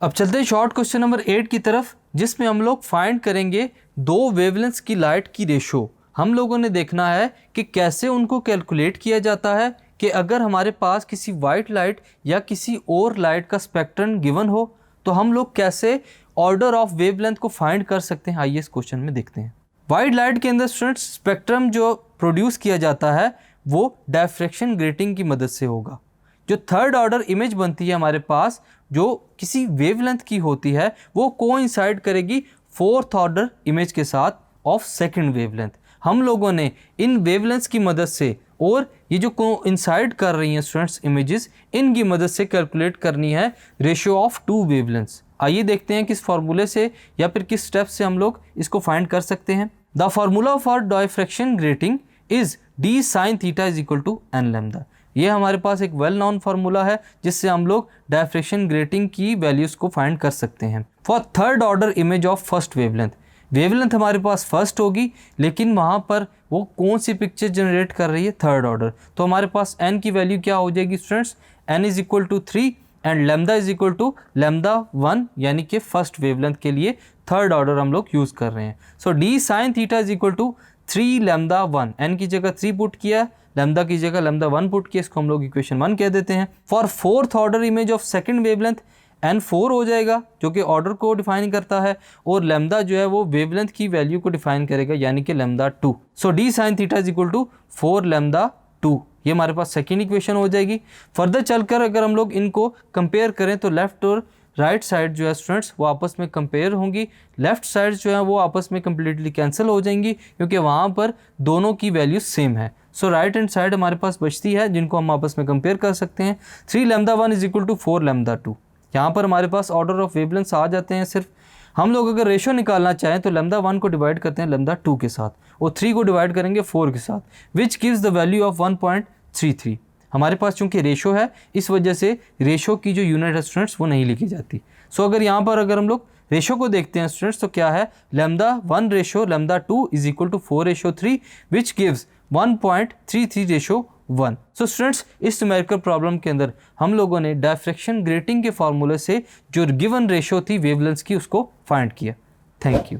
अब चलते हैं शॉर्ट क्वेश्चन नंबर 8 की तरफ, जिसमें हम लोग फाइंड करेंगे दो वेवलेंथ्स की लाइट की रेशो। हम लोगों ने देखना है कि कैसे उनको कैलकुलेट किया जाता है कि अगर हमारे पास किसी वाइट लाइट या किसी और लाइट का स्पेक्ट्रम गिवन हो तो हम लोग कैसे ऑर्डर ऑफ वेवलेंथ को फाइंड कर सकते हैं। आइए इस क्वेश्चन में देखते हैं। वाइट लाइट के अंदर स्टूडेंट्स स्पेक्ट्रम जो प्रोड्यूस किया जाता है वो डायफ्रैक्शन ग्रेटिंग की मदद से होगा। जो थर्ड ऑर्डर इमेज बनती है हमारे पास जो किसी वेवलेंथ की होती है वो कोइंसाइड करेगी फोर्थ ऑर्डर इमेज के साथ ऑफ सेकंड वेवलेंथ। हम लोगों ने इन वेवलेंथ्स की मदद से और ये जो कोइंसाइड कर रही हैं स्टूडेंट्स इमेजेस, इनकी मदद से कैलकुलेट करनी है रेशियो ऑफ टू वेवलेंथ्स। आइए देखते हैं किस फार्मूले से या फिर किस स्टेप से हम लोग इसको फाइंड कर सकते हैं। The formula for diffraction grating is d sin theta is equal to n lambda. ये हमारे पास एक वेल नोन फार्मूला है जिससे हम लोग डायफ्रैक्शन ग्रेटिंग की वैल्यूज को फाइंड कर सकते हैं। For third order image of first wavelength, wavelength हमारे पास फर्स्ट होगी लेकिन वहाँ पर वो कौन सी पिक्चर जनरेट कर रही है, थर्ड ऑर्डर। तो हमारे पास n की वैल्यू क्या हो जाएगी students, n is equal to 3 and lambda is equal to lambda 1, यानी कि फर्स्ट वेवलेंथ के लिए थर्ड ऑर्डर हम लोग यूज़ कर रहे हैं। So d sin theta is equal to 3 lambda 1, n की जगह 3 पुट किया, लैम्डा की जगह लैम्डा 1 पुट किया, इसको हम लोग इक्वेशन 1 कह देते हैं। For fourth order image of second wavelength n4 हो जाएगा जो कि ऑर्डर को डिफाइन करता है, और लैम्डा जो है वो वेवलेंथ की वैल्यू को डिफाइन करेगा यानी कि lambda 2। So d sin theta is equal to 4 lambda 2, ये हमारे पास सेकेंड इक्वेशन हो जाएगी। फर्दर चलकर अगर हम लोग इनको कंपेयर करें तो लेफ्ट और राइट साइड जो है स्टूडेंट्स वो आपस में कंपेयर होंगी। लेफ्ट साइड जो है वो आपस में कम्प्लीटली कैंसिल हो जाएंगी क्योंकि वहाँ पर दोनों की वैल्यू सेम है। सो राइट हैंड साइड हमारे पास बचती है जिनको हम आपस में कंपेयर कर सकते हैं। 3 lambda 1 is equal to 4 lambda 2। यहाँ पर हमारे पास ऑर्डर ऑफ वेवलेंथ्स आ जाते हैं। सिर्फ हम लोग अगर रेशो निकालना चाहें तो लैम्डा 1 को डिवाइड करते हैं लैम्डा 2 के साथ और 3 को डिवाइड करेंगे 4 के साथ, which gives the value of 1.33। हमारे पास चूंकि रेशो है इस वजह से रेशो की जो यूनिट है स्टूडेंट्स वो नहीं लिखी जाती। सो अगर यहाँ पर अगर हम लोग रेशो को देखते हैं स्टूडेंट्स तो क्या है, lambda 1 ratio lambda 2 is equal to 4 ratio 3 which gives 1.33 ratio 1। So students इस न्यूमेरिकल प्रॉब्लम के अंदर हम लोगों ने डायफ्रैक्शन ग्रेटिंग के फार्मूले से जो गिवन रेशो थी वेवलेंथ्स की उसको फाइंड किया। Thank you.